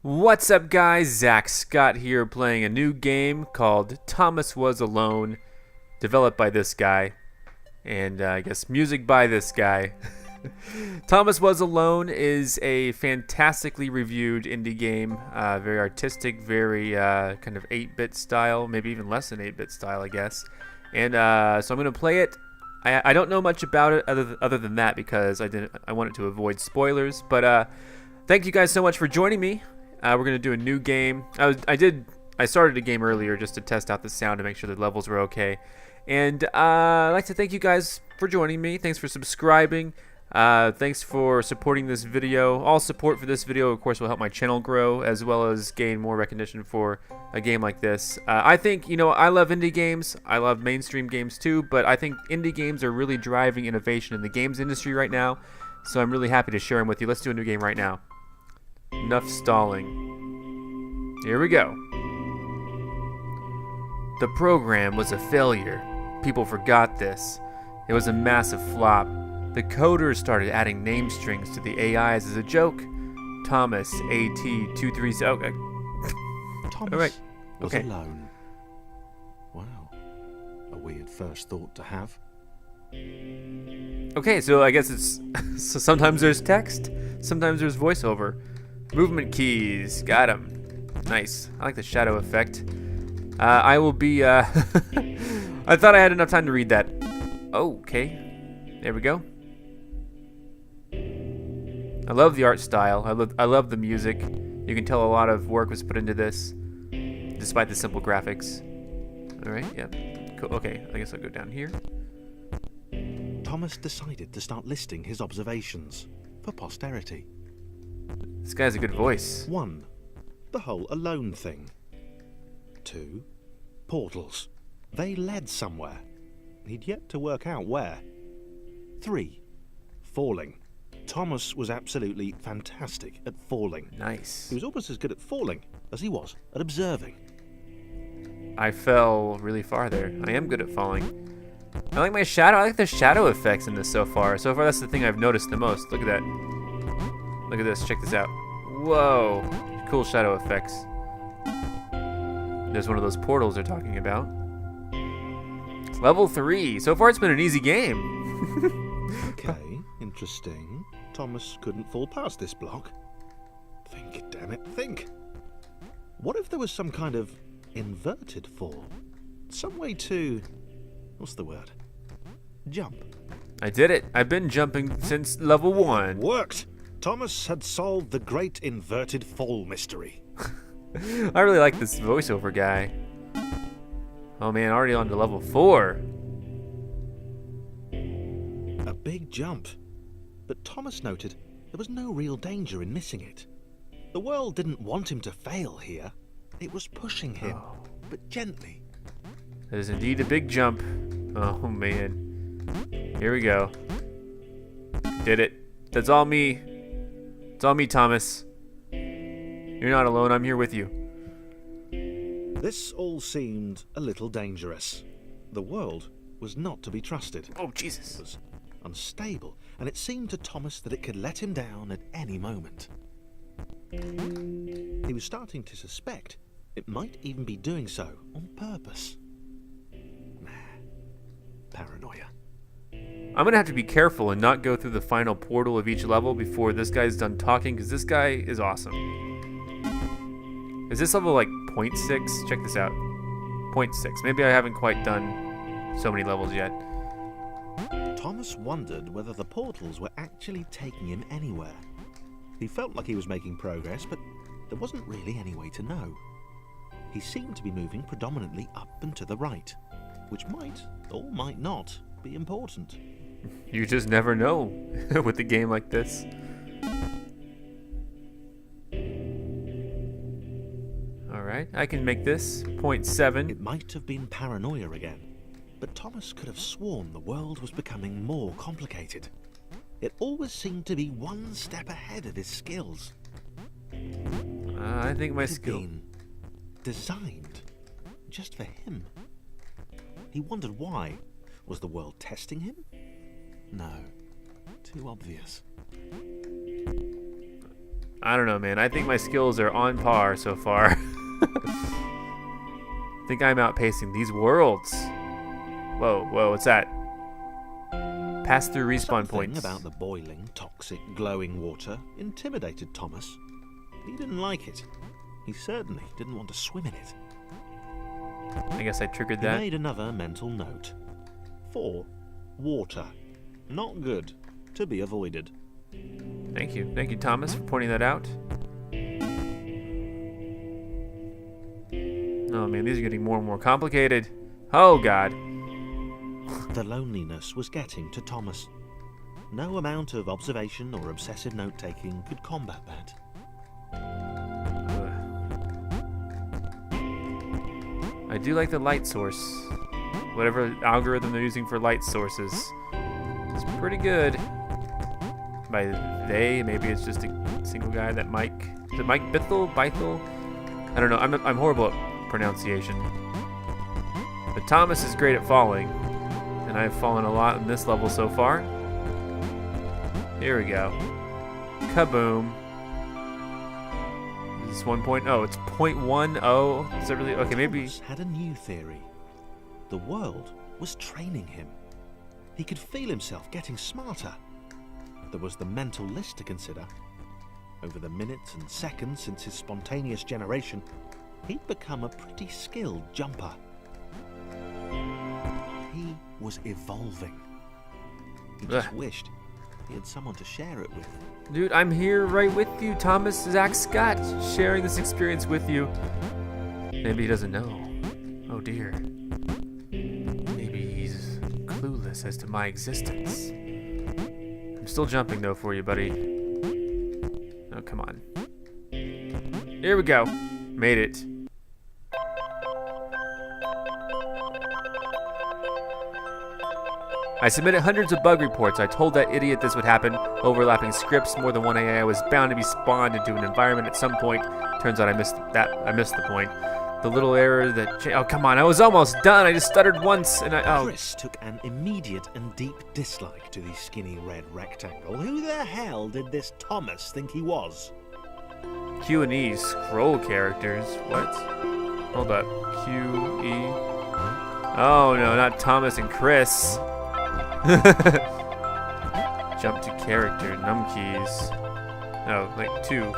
What's up, guys? Zach Scott here, playing a new game called Thomas Was Alone, developed by this guy, and I guess music by this guy. Thomas Was Alone is a fantastically reviewed indie game, very artistic, very kind of 8-bit style, maybe even less than 8-bit style, I guess. And so I'm going to play it. I don't know much about it other than that because I wanted to avoid spoilers. But thank you guys so much for joining me. We're gonna do a new game. I started a game earlier just to test out the sound to make sure the levels were okay. And I'd like to thank you guys for joining me. Thanks for subscribing. Thanks for supporting this video. All support for this video, of course, will help my channel grow as well as gain more recognition for a game like this. I think, I love indie games. I love mainstream games too, but I think indie games are really driving innovation in the games industry right now. So I'm really happy to share them with you. Let's do a new game right now. Enough stalling. Here we go. The program was a failure. People forgot this. It was a massive flop. The coders started adding name strings to the AIs as a joke. Thomas AT230. Okay. Thomas All right. was Okay. alone. Wow. A weird first thought to have. Okay, so I guess it's so sometimes there's text, sometimes there's voiceover. Movement keys, got 'em. Nice. I like the shadow effect. I will be. I thought I had enough time to read that. Okay, there we go. I love the art style. I love the music. You can tell a lot of work was put into this, despite the simple graphics. All right, yep. Cool. Okay, I guess I'll go down here. Thomas decided to start listing his observations for posterity. This guy has a good voice. 1. The whole alone thing. 2. Portals. They led somewhere. He'd yet to work out where. 3. Falling. Thomas was absolutely fantastic at falling. Nice. He was almost as good at falling as he was at observing. I fell really far there. I am good at falling. I like my shadow. I like the shadow effects in this so far. So far, that's the thing I've noticed the most. Look at that. Look at this. Check this out. Whoa. Cool shadow effects. There's one of those portals they're talking about. Level 3. So far, it's been an easy game. Okay, interesting. Thomas couldn't fall past this block. Think, damn it, think. What if there was some kind of inverted fall? Some way to... what's the word? Jump. I did it. I've been jumping since level 1. Worked! Thomas had solved the great inverted fall mystery. I really like this voiceover guy. Oh man, already on to level 4. A big jump. But Thomas noted there was no real danger in missing it. The world didn't want him to fail here. It was pushing him, but gently. That is indeed a big jump. Oh man. Here we go. Did it. That's all me. It's all me, Thomas. You're not alone. I'm here with you. This all seemed a little dangerous. The world was not to be trusted. Oh, It Jesus. was unstable, and it seemed to Thomas that it could let him down at any moment. He was starting to suspect it might even be doing so on purpose. Paranoia. I'm going to have to be careful and not go through the final portal of each level before this guy's done talking, because this guy is awesome. Is this level like 0.6? Check this out. 0.6. Maybe I haven't quite done so many levels yet. Thomas wondered whether the portals were actually taking him anywhere. He felt like he was making progress, but there wasn't really any way to know. He seemed to be moving predominantly up and to the right, which might, or might not, be important. You just never know with a game like this. Alright, I can make this 0.7. It might have been paranoia again, but Thomas could have sworn the world was becoming more complicated. It always seemed to be one step ahead of his skills. I think my It had skill... been designed just for him. He wondered why. Was the world testing him? No. Too obvious. I don't know, man. I think my skills are on par so far. I think I'm outpacing these worlds. Whoa, what's that? Pass through respawn Something points. about the boiling, toxic, glowing water intimidated Thomas. He didn't like it. He certainly didn't want to swim in it. I guess I triggered He that. made another mental note. 4. Water. Not good. To be avoided. Thank you, Thomas, for pointing that out. Oh man, these are getting more and more complicated. Oh god. The loneliness was getting to Thomas. No amount of observation or obsessive note-taking could combat that. I do like the light source. Whatever algorithm they're using for light sources. It's pretty good. By they, maybe it's just a single guy, that Mike. Is it Mike Bithell? Bythel? I don't know. I'm horrible at pronunciation. But Thomas is great at falling. And I've fallen a lot in this level so far. Here we go. Kaboom. Is this 1.0? It's 0.10. Is that really? Okay, maybe. Thomas had a new theory. The world was training him. He could feel himself getting smarter. There was the mental list to consider. Over the minutes and seconds since his spontaneous generation, he'd become a pretty skilled jumper. He was evolving. He just wished he had someone to share it with. Dude, I'm here right with you, Thomas Zach Scott, sharing this experience with you. Maybe he doesn't know. Oh dear. Maybe he's clueless as to my existence. I'm still jumping though for you, buddy. Oh, come on. Here we go. Made it. I submitted hundreds of bug reports. I told that idiot this would happen. Overlapping scripts, more than one AI was bound to be spawned into an environment at some point. Turns out I missed the point. The little error that... oh, come on. I was almost done. I just stuttered once and Chris took an immediate and deep dislike to the skinny red rectangle. Who the hell did this Thomas think he was? Q and E scroll characters. What? Hold up. Q, E... oh, no. Not Thomas and Chris. Jump to character, num keys. Oh, like 2.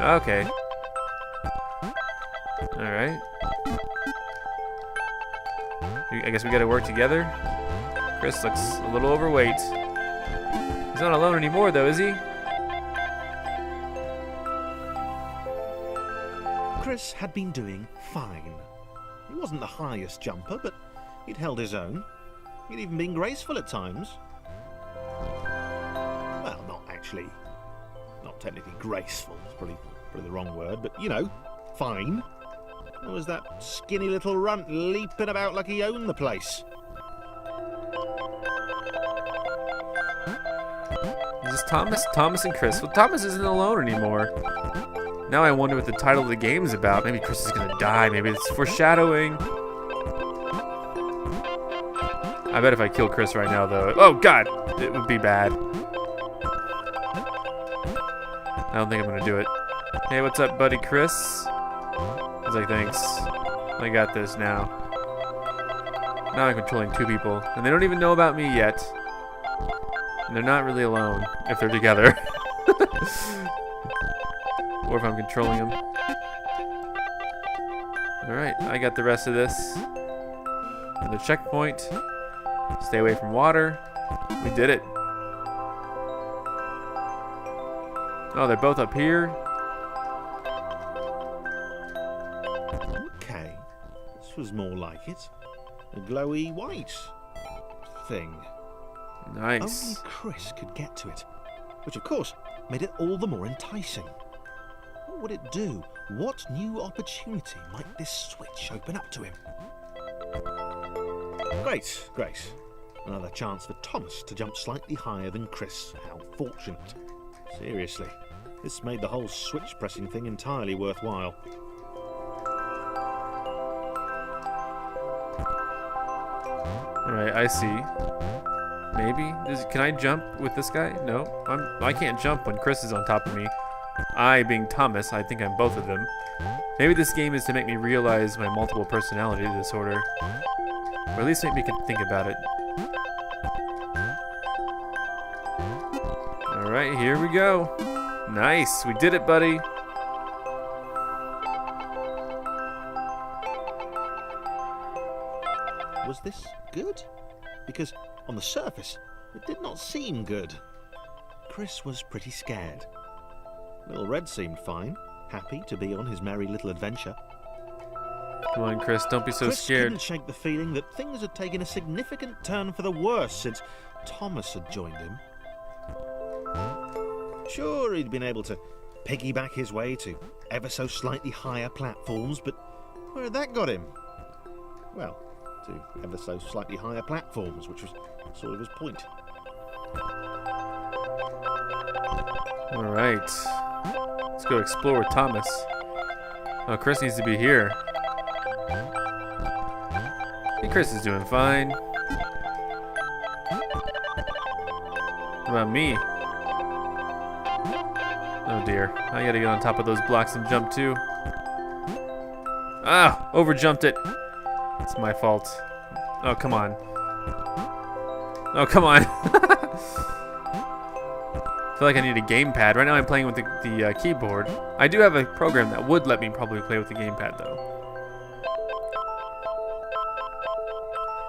Okay. Alright. I guess we gotta work together. Chris looks a little overweight. He's not alone anymore though, is he? Chris had been doing fine. He wasn't the highest jumper, but he'd held his own. He'd even been graceful at times. Well, not actually. Not technically graceful. It's probably the wrong word, but you know, fine. There was that skinny little runt leaping about like he owned the place. Is this Thomas? Thomas and Chris. Well, Thomas isn't alone anymore. Now I wonder what the title of the game is about. Maybe Chris is gonna die. Maybe it's foreshadowing. I bet if I kill Chris right now, though... oh, God! It would be bad. I don't think I'm gonna do it. Hey, what's up, buddy Chris? He's like, thanks. I got this now. Now I'm controlling 2 people. And they don't even know about me yet. And they're not really alone, if they're together. Or if I'm controlling them. Alright, I got the rest of this. Another checkpoint. Stay away from water. We did it. Oh, they're both up here. Okay, this was more like it. A glowy white thing. Nice. Only Chris could get to it, which of course made it all the more enticing. What would it do? What new opportunity might this switch open up to him? Great. Another chance for Thomas to jump slightly higher than Chris. How fortunate. Seriously, this made the whole switch pressing thing entirely worthwhile. Alright, I see. Maybe? Can I jump with this guy? No. I can't jump when Chris is on top of me. I being Thomas, I think I'm both of them. Maybe this game is to make me realize my multiple personality disorder. Or at least make me think about it. Alright, here we go. Nice, we did it, buddy. Was this good? Because on the surface, it did not seem good. Chris was pretty scared. Little Red seemed fine, happy to be on his merry little adventure. Come on, Chris, don't be so Chris scared. couldn't shake the feeling that things had taken a significant turn for the worse since Thomas had joined him. Sure, he'd been able to piggyback his way to ever so slightly higher platforms, but where had that got him? Well, to ever so slightly higher platforms, which was sort of his point. Alright. Let's go explore with Thomas. Oh, Chris needs to be here. Hey, Chris is doing fine. What about me? Oh dear. I gotta get on top of those blocks and jump too. Ah! Overjumped it. It's my fault. Oh, come on. Oh, come on. I feel like I need a gamepad. Right now I'm playing with the keyboard. I do have a program that would let me probably play with the gamepad though.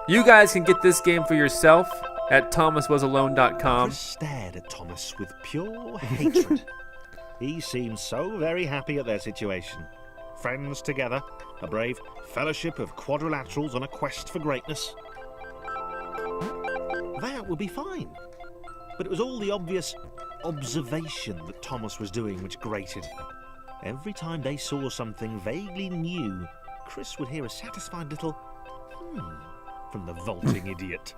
You guys can get this game for yourself at thomaswasalone.com. Chris stared at Thomas with pure hatred. He seemed so very happy at their situation. Friends together, a brave fellowship of quadrilaterals on a quest for greatness. That would be fine. But it was all the obvious observation that Thomas was doing which grated. Every time they saw something vaguely new, Chris would hear a satisfied little from the vaulting idiot.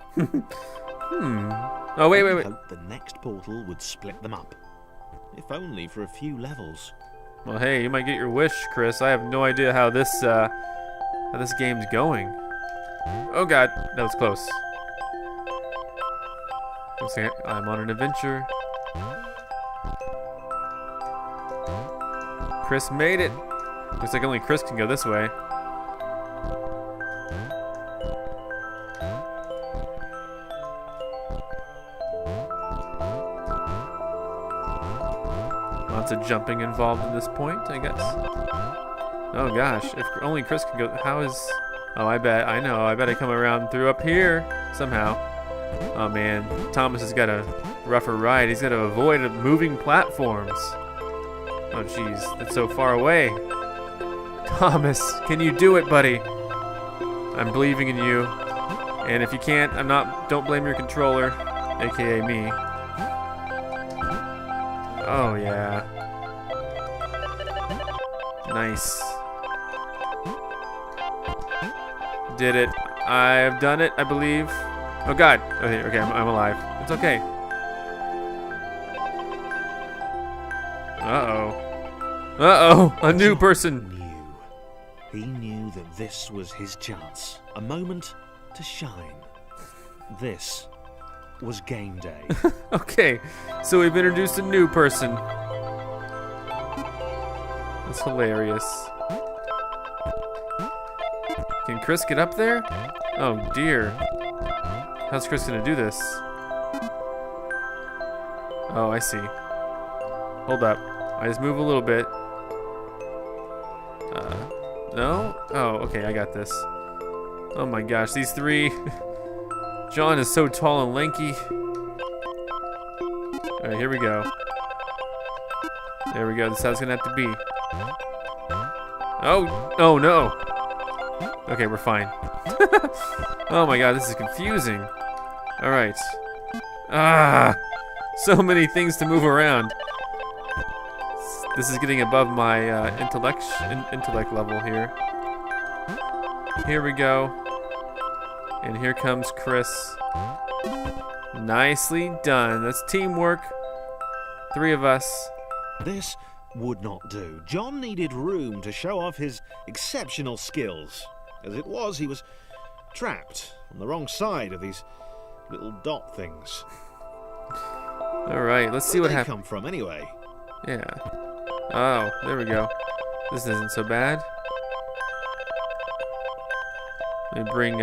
Oh, wait. Hoped the next portal would split them up. If only for a few levels. Well, hey, you might get your wish, Chris. I have no idea how this game's going. Oh god, that was close. Looks like I'm on an adventure. Chris made it. Looks like only Chris can go this way. Lots of jumping involved at this point, I guess. Oh gosh, if only Chris can go. How is... Oh, I bet I come around through up here somehow. Oh man, Thomas has got a rougher ride. He's got to avoid moving platforms. Oh jeez, that's so far away. Thomas, can you do it, buddy? I'm believing in you. And if you can't, don't blame your controller, aka me. Oh yeah. Nice. Did it. I've done it, I believe. Oh god. Okay, I'm alive. It's okay. Uh-oh, a new person. He knew that this was his chance. A moment to shine. This was game day. Okay, so we've introduced a new person. That's hilarious. Can Chris get up there? Oh dear. How's Chris gonna do this? Oh, I see. Hold up. I just move a little bit. No? Oh, okay, I got this. Oh my gosh, these three. John is so tall and lanky. Alright, here we go. There we go, this is how it's gonna have to be. Oh no! Okay, we're fine. Oh my god, this is confusing. Alright. So many things to move around. This is getting above my intellect level here. Here we go. And here comes Chris. Nicely done. That's teamwork. 3 of us. This would not do. John needed room to show off his exceptional skills. As it was, he was trapped on the wrong side of these little dot things. All right, let's see what happens. Where did they come from anyway? Yeah. Oh, there we go. This isn't so bad. Let me bring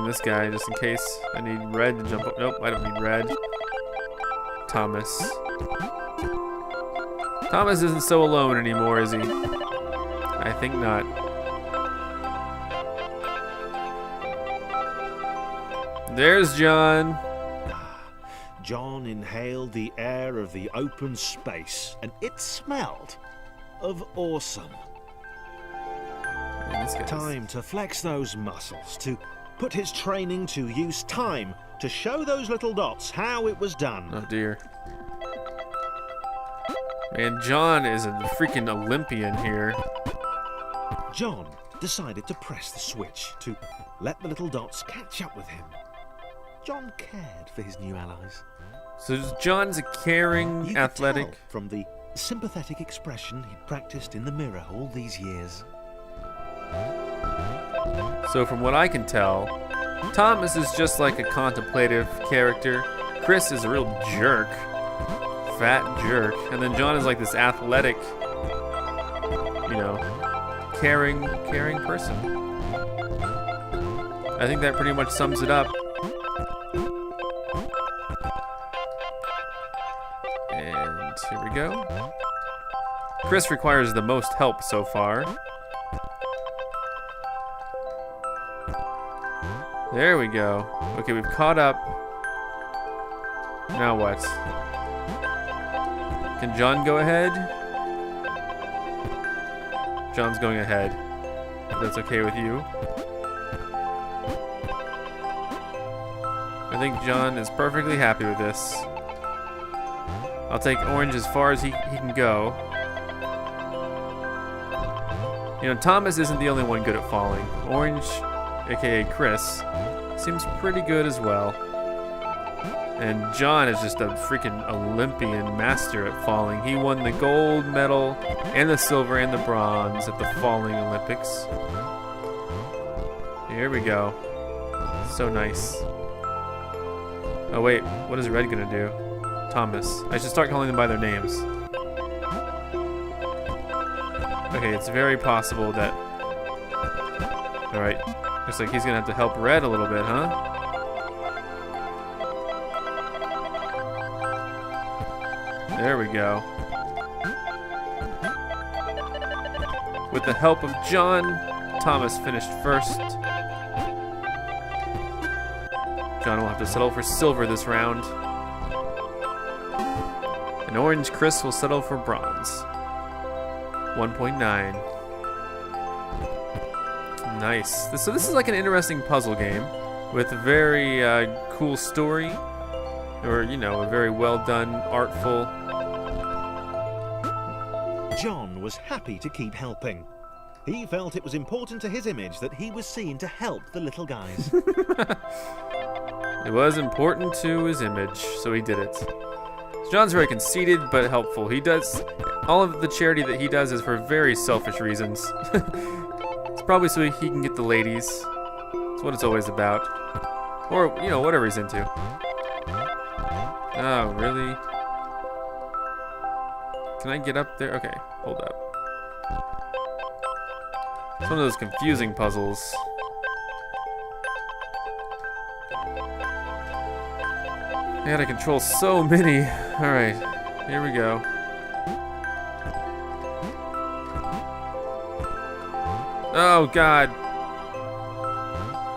this guy just in case I need red to jump up. Nope, I don't need red. Thomas. Thomas isn't so alone anymore, is he? I think not. There's John. John inhaled the air of the open space, and it smelled of awesome. Man, this guy's- Time to flex those muscles, to put his training to use, time to show those little dots how it was done. Oh dear. Man, John is a freaking Olympian here. John decided to press the switch to let the little dots catch up with him. John cared for his new allies. So John's a caring, You could athletic. tell from the sympathetic expression he'd practiced in the mirror all these years. So from what I can tell, Thomas is just like a contemplative character. Chris is a real jerk. Fat jerk. And then John is like this athletic, you know, caring person. I think that pretty much sums it up. And here we go. Chris requires the most help so far. There we go. Okay, we've caught up. Now what? Can John go ahead? John's going ahead. If that's okay with you. I think John is perfectly happy with this. I'll take Orange as far as he can go. You know, Thomas isn't the only one good at falling. Orange, aka Chris, seems pretty good as well. And John is just a freaking Olympian master at falling. He won the gold medal and the silver and the bronze at the falling Olympics. Here we go. So nice. Oh wait, what is Red gonna do? Thomas. I should start calling them by their names. Okay, it's very possible that... Alright, looks like he's gonna have to help Red a little bit, huh? There we go. With the help of John, Thomas finished first. John will have to settle for silver this round. And Orange Chris will settle for bronze. 1.9. Nice. So this is like an interesting puzzle game with a very cool story, or you know, a very well done, artful. John was happy to keep helping. He felt it was important to his image that he was seen to help the little guys. It was important to his image, so he did it. John's very conceited but helpful. He does all of the charity that he does is for very selfish reasons. It's probably so he can get the ladies. That's what it's always about. Or, you know, whatever he's into. Oh, really? Can I get up there? Okay, hold up. It's one of those confusing puzzles. I gotta control so many. Alright, here we go. Oh god.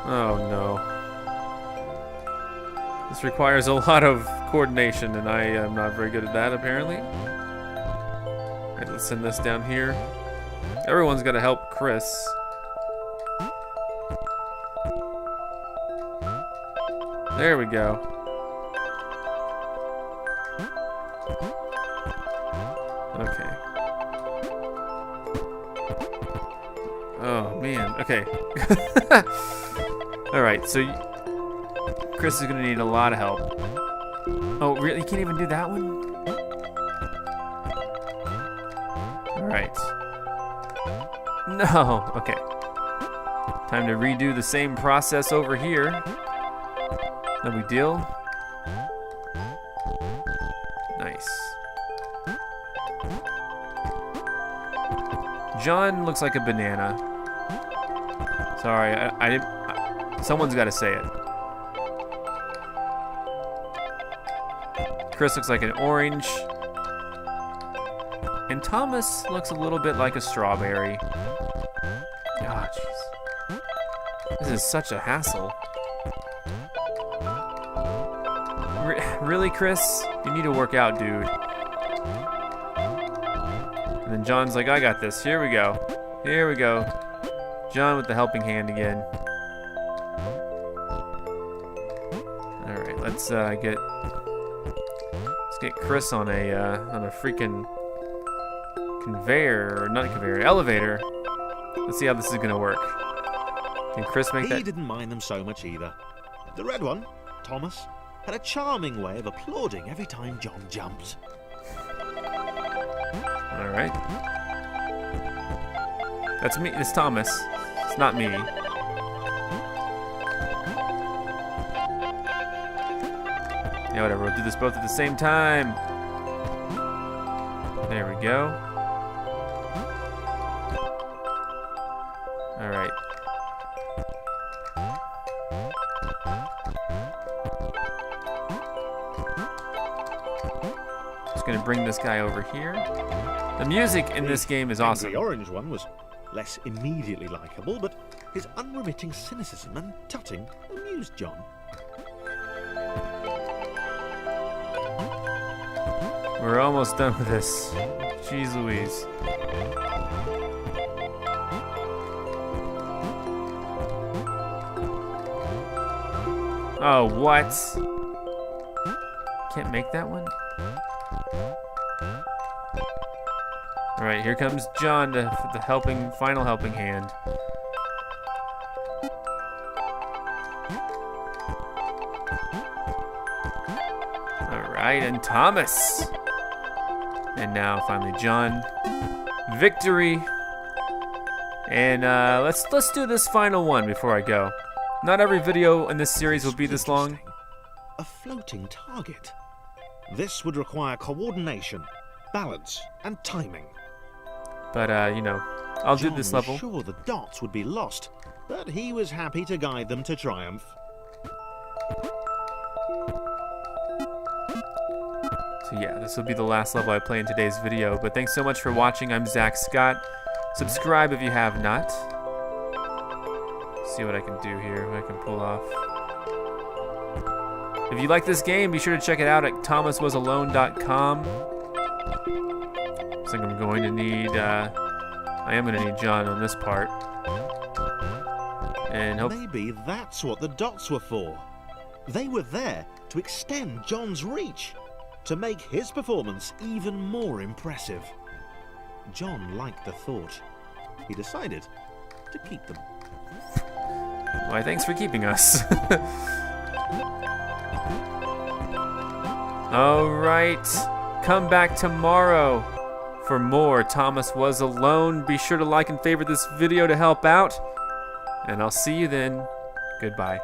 Oh no. This requires a lot of coordination, and I am not very good at that apparently. Alright, let's send this down here. Everyone's gotta help Chris. There we go. Okay. Oh man, okay. Alright, so Chris is gonna need a lot of help. Oh, really? You can't even do that one? Alright. No, okay. Time to redo the same process over here. No big deal. Nice. John looks like a banana. Sorry, I didn't. Someone's got to say it. Chris looks like an orange. And Thomas looks a little bit like a strawberry. Ah, jeez. This is such a hassle. Really, Chris? You need to work out, dude. And then John's like, I got this. Here we go. Here we go. John with the helping hand again. Alright, let's get Chris on a freaking conveyor, or not conveyor, elevator. Let's see how this is gonna work. Can Chris make that? He didn't mind them so much either. The red one, Thomas, had a charming way of applauding every time John jumped. Alright. That's me. It's Thomas. It's not me. Yeah, whatever. We'll do this both at the same time. There we go. Alright. Just gonna bring this guy over here. The music in this game is awesome. The orange one was less immediately likable, but his unremitting cynicism and tutting amused John. We're almost done with this. Jeez Louise. Oh, what? Can't make that one? Alright, here comes John to the final helping hand. Alright, and Thomas. And now finally John. Victory. And let's do this final one before I go. Not every video in this series will be this long. A floating target. This would require coordination, balance, and timing. But you know, I'll do this level. John was sure the dots would be lost, but he was happy to guide them to triumph. So yeah, this will be the last level I play in today's video. But thanks so much for watching. I'm Zach Scott. Subscribe if you have not. See what I can do here, what I can pull off. If you like this game, be sure to check it out at thomaswasalone.com. Looks like I'm going to need, I am going to need John on this part. And hope maybe that's what the dots were for. They were there to extend John's reach, to make his performance even more impressive. John liked the thought. He decided to keep them. Why, thanks for keeping us. Alright, come back tomorrow for more Thomas Was Alone. Be sure to like and favorite this video to help out. And I'll see you then. Goodbye.